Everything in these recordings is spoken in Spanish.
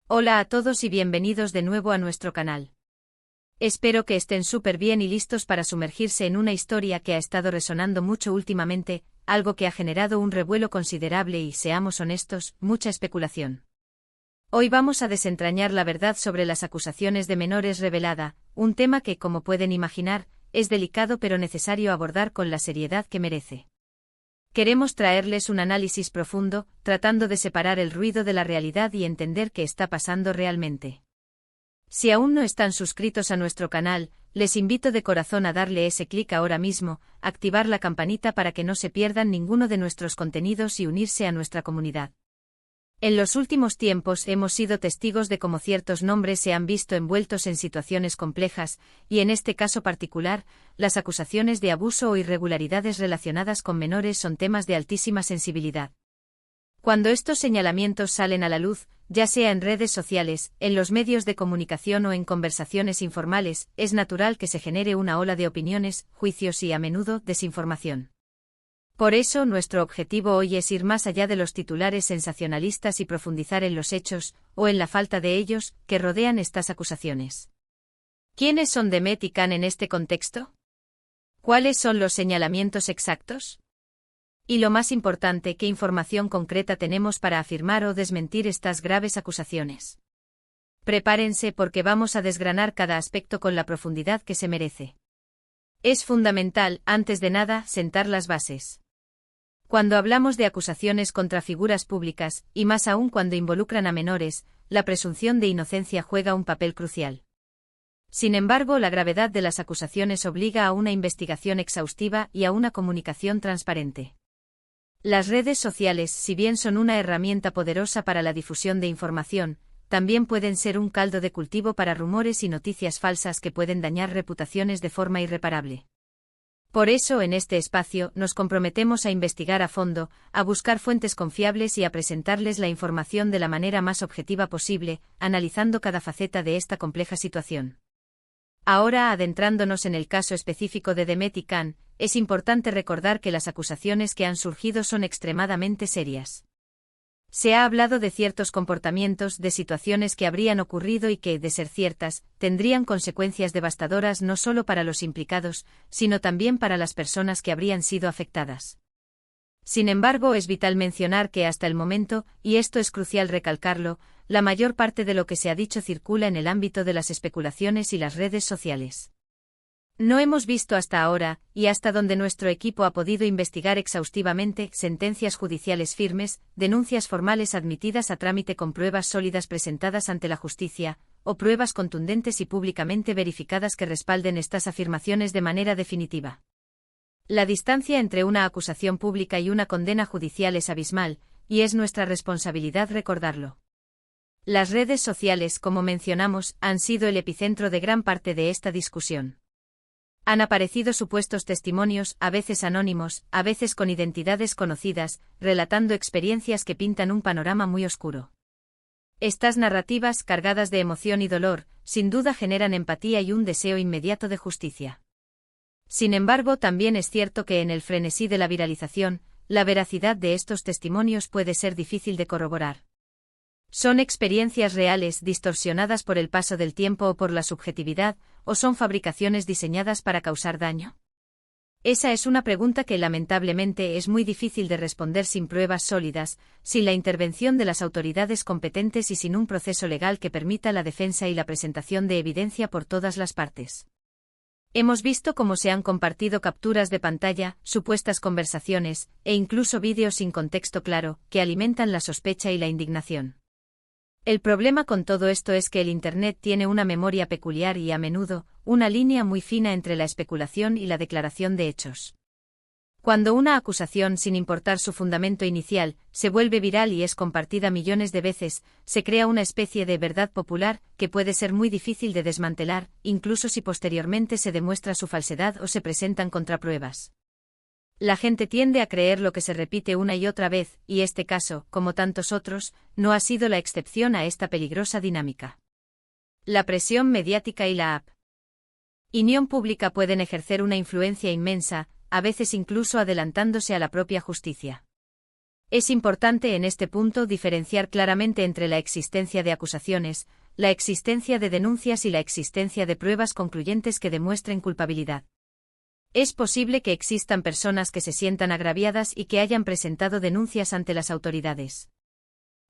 Hola a todos y bienvenidos de nuevo a nuestro canal. Espero que estén súper bien y listos para sumergirse en una historia que ha estado resonando mucho últimamente, algo que ha generado un revuelo considerable y, seamos honestos, mucha especulación. Hoy vamos a desentrañar la verdad sobre las acusaciones de menores revelada, un tema que, como pueden imaginar, es delicado pero necesario abordar con la seriedad que merece. Queremos traerles un análisis profundo, tratando de separar el ruido de la realidad y entender qué está pasando realmente. Si aún no están suscritos a nuestro canal, les invito de corazón a darle ese clic ahora mismo, activar la campanita para que no se pierdan ninguno de nuestros contenidos y unirse a nuestra comunidad. En los últimos tiempos hemos sido testigos de cómo ciertos nombres se han visto envueltos en situaciones complejas, y en este caso particular, las acusaciones de abuso o irregularidades relacionadas con menores son temas de altísima sensibilidad. Cuando estos señalamientos salen a la luz, ya sea en redes sociales, en los medios de comunicación o en conversaciones informales, es natural que se genere una ola de opiniones, juicios y, a menudo, desinformación. Por eso nuestro objetivo hoy es ir más allá de los titulares sensacionalistas y profundizar en los hechos, o en la falta de ellos, que rodean estas acusaciones. ¿Quiénes son Demet y Can en este contexto? ¿Cuáles son los señalamientos exactos? Y lo más importante, ¿qué información concreta tenemos para afirmar o desmentir estas graves acusaciones? Prepárense porque vamos a desgranar cada aspecto con la profundidad que se merece. Es fundamental, antes de nada, sentar las bases. Cuando hablamos de acusaciones contra figuras públicas, y más aún cuando involucran a menores, la presunción de inocencia juega un papel crucial. Sin embargo, la gravedad de las acusaciones obliga a una investigación exhaustiva y a una comunicación transparente. Las redes sociales, si bien son una herramienta poderosa para la difusión de información, también pueden ser un caldo de cultivo para rumores y noticias falsas que pueden dañar reputaciones de forma irreparable. Por eso, en este espacio, nos comprometemos a investigar a fondo, a buscar fuentes confiables y a presentarles la información de la manera más objetiva posible, analizando cada faceta de esta compleja situación. Ahora, adentrándonos en el caso específico de Demet y Can, es importante recordar que las acusaciones que han surgido son extremadamente serias. Se ha hablado de ciertos comportamientos, de situaciones que habrían ocurrido y que, de ser ciertas, tendrían consecuencias devastadoras no solo para los implicados, sino también para las personas que habrían sido afectadas. Sin embargo, es vital mencionar que hasta el momento, y esto es crucial recalcarlo, la mayor parte de lo que se ha dicho circula en el ámbito de las especulaciones y las redes sociales. No hemos visto hasta ahora, y hasta donde nuestro equipo ha podido investigar exhaustivamente, sentencias judiciales firmes, denuncias formales admitidas a trámite con pruebas sólidas presentadas ante la justicia, o pruebas contundentes y públicamente verificadas que respalden estas afirmaciones de manera definitiva. La distancia entre una acusación pública y una condena judicial es abismal, y es nuestra responsabilidad recordarlo. Las redes sociales, como mencionamos, han sido el epicentro de gran parte de esta discusión. Han aparecido supuestos testimonios, a veces anónimos, a veces con identidades conocidas, relatando experiencias que pintan un panorama muy oscuro. Estas narrativas, cargadas de emoción y dolor, sin duda generan empatía y un deseo inmediato de justicia. Sin embargo, también es cierto que en el frenesí de la viralización, la veracidad de estos testimonios puede ser difícil de corroborar. ¿Son experiencias reales distorsionadas por el paso del tiempo o por la subjetividad, o son fabricaciones diseñadas para causar daño? Esa es una pregunta que lamentablemente es muy difícil de responder sin pruebas sólidas, sin la intervención de las autoridades competentes y sin un proceso legal que permita la defensa y la presentación de evidencia por todas las partes. Hemos visto cómo se han compartido capturas de pantalla, supuestas conversaciones, e incluso vídeos sin contexto claro, que alimentan la sospecha y la indignación. El problema con todo esto es que el Internet tiene una memoria peculiar y, a menudo, una línea muy fina entre la especulación y la declaración de hechos. Cuando una acusación, sin importar su fundamento inicial, se vuelve viral y es compartida millones de veces, se crea una especie de verdad popular, que puede ser muy difícil de desmantelar, incluso si posteriormente se demuestra su falsedad o se presentan contrapruebas. La gente tiende a creer lo que se repite una y otra vez, y este caso, como tantos otros, no ha sido la excepción a esta peligrosa dinámica. La presión mediática y la opinión pública pueden ejercer una influencia inmensa, a veces incluso adelantándose a la propia justicia. Es importante en este punto diferenciar claramente entre la existencia de acusaciones, la existencia de denuncias y la existencia de pruebas concluyentes que demuestren culpabilidad. Es posible que existan personas que se sientan agraviadas y que hayan presentado denuncias ante las autoridades.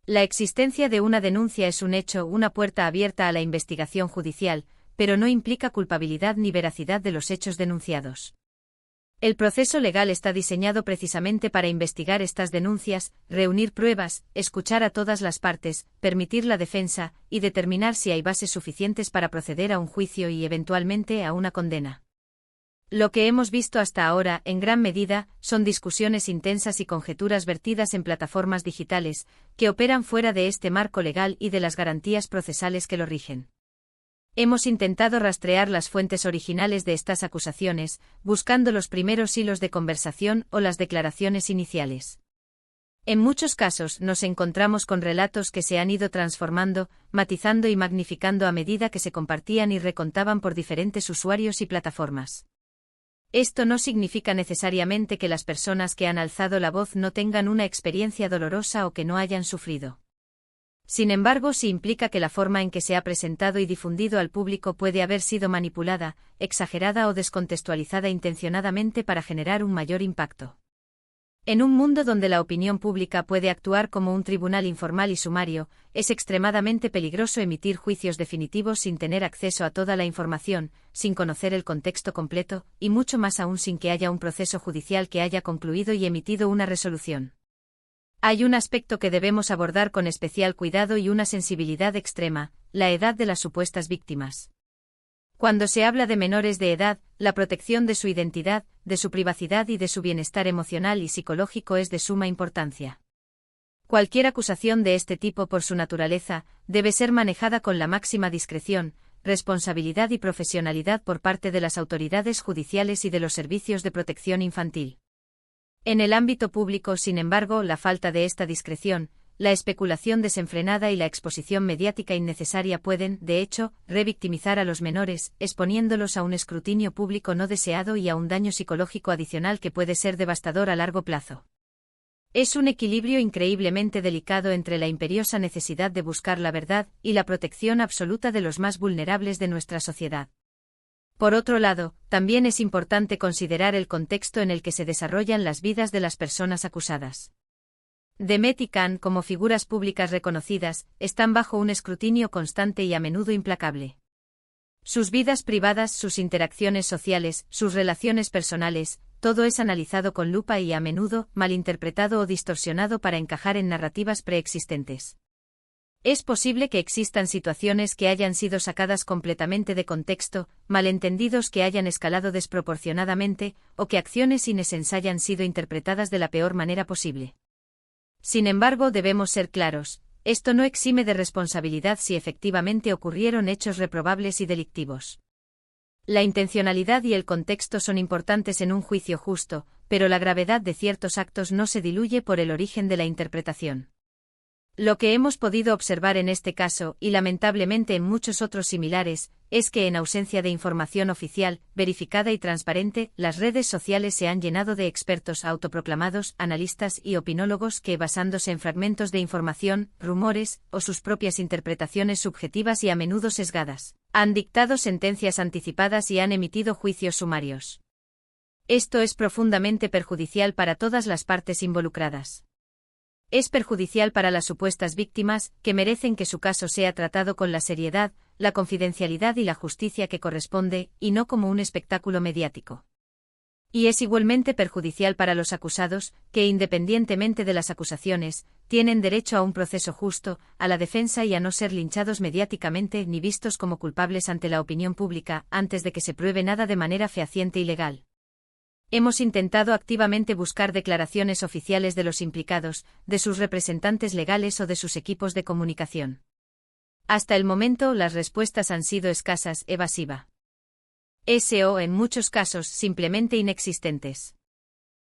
La existencia de una denuncia es un hecho, una puerta abierta a la investigación judicial, pero no implica culpabilidad ni veracidad de los hechos denunciados. El proceso legal está diseñado precisamente para investigar estas denuncias, reunir pruebas, escuchar a todas las partes, permitir la defensa, y determinar si hay bases suficientes para proceder a un juicio y eventualmente a una condena. Lo que hemos visto hasta ahora, en gran medida, son discusiones intensas y conjeturas vertidas en plataformas digitales, que operan fuera de este marco legal y de las garantías procesales que lo rigen. Hemos intentado rastrear las fuentes originales de estas acusaciones, buscando los primeros hilos de conversación o las declaraciones iniciales. En muchos casos nos encontramos con relatos que se han ido transformando, matizando y magnificando a medida que se compartían y recontaban por diferentes usuarios y plataformas. Esto no significa necesariamente que las personas que han alzado la voz no tengan una experiencia dolorosa o que no hayan sufrido. Sin embargo, sí implica que la forma en que se ha presentado y difundido al público puede haber sido manipulada, exagerada o descontextualizada intencionadamente para generar un mayor impacto. En un mundo donde la opinión pública puede actuar como un tribunal informal y sumario, es extremadamente peligroso emitir juicios definitivos sin tener acceso a toda la información, sin conocer el contexto completo, y mucho más aún sin que haya un proceso judicial que haya concluido y emitido una resolución. Hay un aspecto que debemos abordar con especial cuidado y una sensibilidad extrema: la edad de las supuestas víctimas. Cuando se habla de menores de edad, la protección de su identidad, de su privacidad y de su bienestar emocional y psicológico es de suma importancia. Cualquier acusación de este tipo, por su naturaleza, debe ser manejada con la máxima discreción, responsabilidad y profesionalidad por parte de las autoridades judiciales y de los servicios de protección infantil. En el ámbito público, sin embargo, la falta de esta discreción, la especulación desenfrenada y la exposición mediática innecesaria pueden, de hecho, revictimizar a los menores, exponiéndolos a un escrutinio público no deseado y a un daño psicológico adicional que puede ser devastador a largo plazo. Es un equilibrio increíblemente delicado entre la imperiosa necesidad de buscar la verdad y la protección absoluta de los más vulnerables de nuestra sociedad. Por otro lado, también es importante considerar el contexto en el que se desarrollan las vidas de las personas acusadas. Demet y Can, como figuras públicas reconocidas, están bajo un escrutinio constante y a menudo implacable. Sus vidas privadas, sus interacciones sociales, sus relaciones personales, todo es analizado con lupa y a menudo malinterpretado o distorsionado para encajar en narrativas preexistentes. Es posible que existan situaciones que hayan sido sacadas completamente de contexto, malentendidos que hayan escalado desproporcionadamente, o que acciones innecesarias hayan sido interpretadas de la peor manera posible. Sin embargo, debemos ser claros: esto no exime de responsabilidad si efectivamente ocurrieron hechos reprobables y delictivos. La intencionalidad y el contexto son importantes en un juicio justo, pero la gravedad de ciertos actos no se diluye por el origen de la interpretación. Lo que hemos podido observar en este caso, y lamentablemente en muchos otros similares, es que en ausencia de información oficial, verificada y transparente, las redes sociales se han llenado de expertos autoproclamados, analistas y opinólogos que, basándose en fragmentos de información, rumores, o sus propias interpretaciones subjetivas y a menudo sesgadas, han dictado sentencias anticipadas y han emitido juicios sumarios. Esto es profundamente perjudicial para todas las partes involucradas. Es perjudicial para las supuestas víctimas, que merecen que su caso sea tratado con la seriedad, la confidencialidad y la justicia que corresponde, y no como un espectáculo mediático. Y es igualmente perjudicial para los acusados, que independientemente de las acusaciones, tienen derecho a un proceso justo, a la defensa y a no ser linchados mediáticamente ni vistos como culpables ante la opinión pública, antes de que se pruebe nada de manera fehaciente y legal. Hemos intentado activamente buscar declaraciones oficiales de los implicados, de sus representantes legales o de sus equipos de comunicación. Hasta el momento, las respuestas han sido escasas, evasiva. O en muchos casos simplemente inexistentes.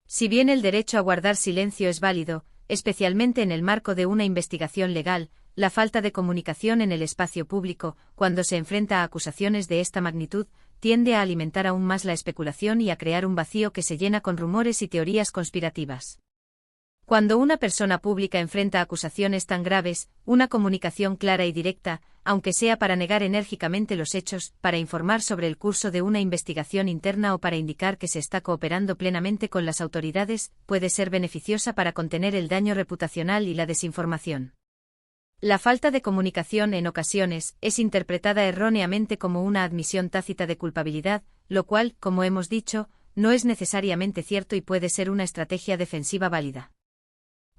Si bien el derecho a guardar silencio es válido, especialmente en el marco de una investigación legal, la falta de comunicación en el espacio público, cuando se enfrenta a acusaciones de esta magnitud, tiende a alimentar aún más la especulación y a crear un vacío que se llena con rumores y teorías conspirativas. Cuando una persona pública enfrenta acusaciones tan graves, una comunicación clara y directa, aunque sea para negar enérgicamente los hechos, para informar sobre el curso de una investigación interna o para indicar que se está cooperando plenamente con las autoridades, puede ser beneficiosa para contener el daño reputacional y la desinformación. La falta de comunicación en ocasiones es interpretada erróneamente como una admisión tácita de culpabilidad, lo cual, como hemos dicho, no es necesariamente cierto y puede ser una estrategia defensiva válida.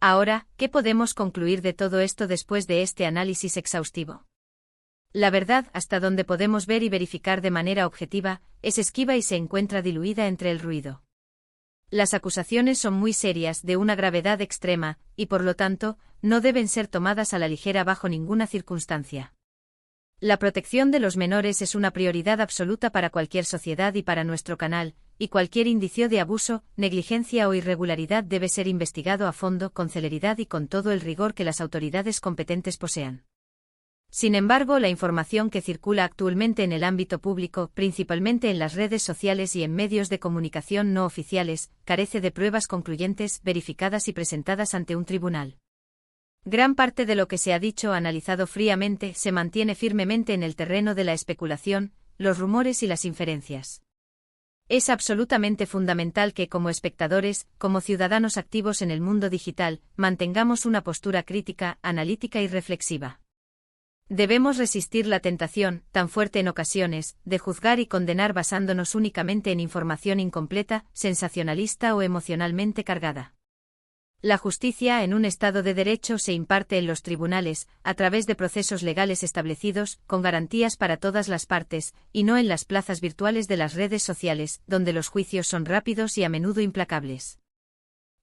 Ahora, ¿qué podemos concluir de todo esto después de este análisis exhaustivo? La verdad, hasta donde podemos ver y verificar de manera objetiva, es esquiva y se encuentra diluida entre el ruido. Las acusaciones son muy serias, de una gravedad extrema, y por lo tanto, no deben ser tomadas a la ligera bajo ninguna circunstancia. La protección de los menores es una prioridad absoluta para cualquier sociedad y para nuestro canal, y cualquier indicio de abuso, negligencia o irregularidad debe ser investigado a fondo, con celeridad y con todo el rigor que las autoridades competentes posean. Sin embargo, la información que circula actualmente en el ámbito público, principalmente en las redes sociales y en medios de comunicación no oficiales, carece de pruebas concluyentes, verificadas y presentadas ante un tribunal. Gran parte de lo que se ha dicho, analizado fríamente, se mantiene firmemente en el terreno de la especulación, los rumores y las inferencias. Es absolutamente fundamental que, como espectadores, como ciudadanos activos en el mundo digital, mantengamos una postura crítica, analítica y reflexiva. Debemos resistir la tentación, tan fuerte en ocasiones, de juzgar y condenar basándonos únicamente en información incompleta, sensacionalista o emocionalmente cargada. La justicia en un Estado de Derecho se imparte en los tribunales, a través de procesos legales establecidos, con garantías para todas las partes, y no en las plazas virtuales de las redes sociales, donde los juicios son rápidos y a menudo implacables.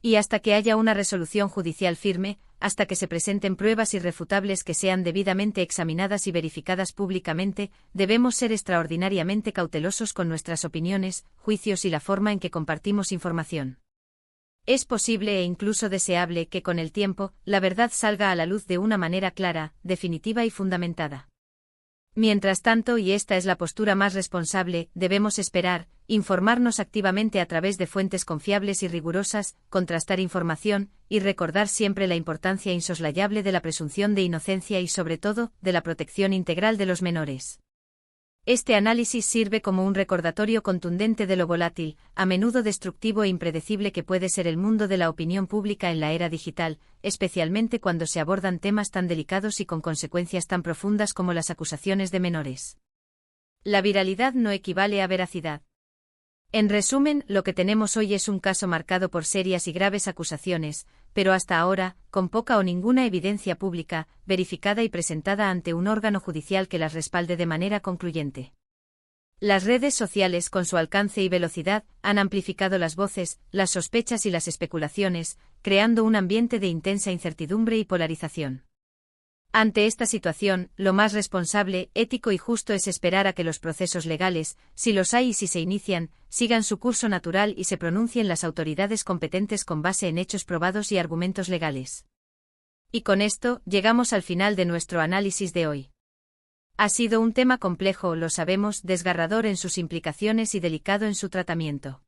Y hasta que haya una resolución judicial firme, hasta que se presenten pruebas irrefutables que sean debidamente examinadas y verificadas públicamente, debemos ser extraordinariamente cautelosos con nuestras opiniones, juicios y la forma en que compartimos información. Es posible e incluso deseable que con el tiempo, la verdad salga a la luz de una manera clara, definitiva y fundamentada. Mientras tanto, y esta es la postura más responsable, debemos esperar, informarnos activamente a través de fuentes confiables y rigurosas, contrastar información, y recordar siempre la importancia insoslayable de la presunción de inocencia y sobre todo, de la protección integral de los menores. Este análisis sirve como un recordatorio contundente de lo volátil, a menudo destructivo e impredecible que puede ser el mundo de la opinión pública en la era digital, especialmente cuando se abordan temas tan delicados y con consecuencias tan profundas como las acusaciones de menores. La viralidad no equivale a veracidad. En resumen, lo que tenemos hoy es un caso marcado por serias y graves acusaciones, pero hasta ahora, con poca o ninguna evidencia pública, verificada y presentada ante un órgano judicial que las respalde de manera concluyente. Las redes sociales, con su alcance y velocidad, han amplificado las voces, las sospechas y las especulaciones, creando un ambiente de intensa incertidumbre y polarización. Ante esta situación, lo más responsable, ético y justo es esperar a que los procesos legales, si los hay y si se inician, sigan su curso natural y se pronuncien las autoridades competentes con base en hechos probados y argumentos legales. Y con esto, llegamos al final de nuestro análisis de hoy. Ha sido un tema complejo, lo sabemos, desgarrador en sus implicaciones y delicado en su tratamiento.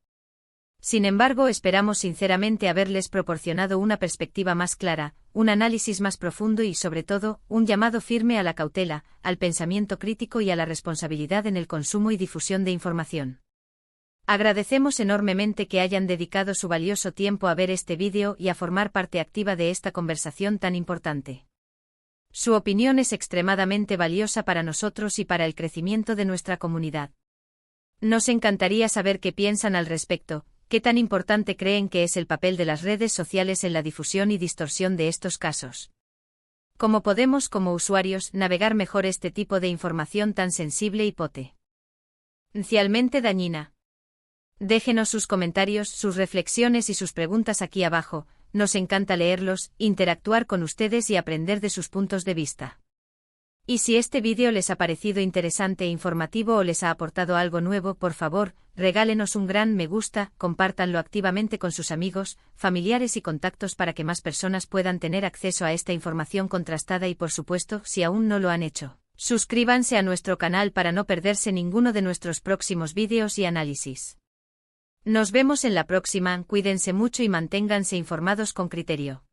Sin embargo, esperamos sinceramente haberles proporcionado una perspectiva más clara, un análisis más profundo y, sobre todo, un llamado firme a la cautela, al pensamiento crítico y a la responsabilidad en el consumo y difusión de información. Agradecemos enormemente que hayan dedicado su valioso tiempo a ver este vídeo y a formar parte activa de esta conversación tan importante. Su opinión es extremadamente valiosa para nosotros y para el crecimiento de nuestra comunidad. Nos encantaría saber qué piensan al respecto. ¿Qué tan importante creen que es el papel de las redes sociales en la difusión y distorsión de estos casos? ¿Cómo podemos, como usuarios, navegar mejor este tipo de información tan sensible y potencialmente dañina? Déjenos sus comentarios, sus reflexiones y sus preguntas aquí abajo. Nos encanta leerlos, interactuar con ustedes y aprender de sus puntos de vista. Y si este vídeo les ha parecido interesante e informativo o les ha aportado algo nuevo, por favor, regálenos un gran me gusta, compártanlo activamente con sus amigos, familiares y contactos para que más personas puedan tener acceso a esta información contrastada y, por supuesto, si aún no lo han hecho, suscríbanse a nuestro canal para no perderse ninguno de nuestros próximos vídeos y análisis. Nos vemos en la próxima, cuídense mucho y manténganse informados con criterio.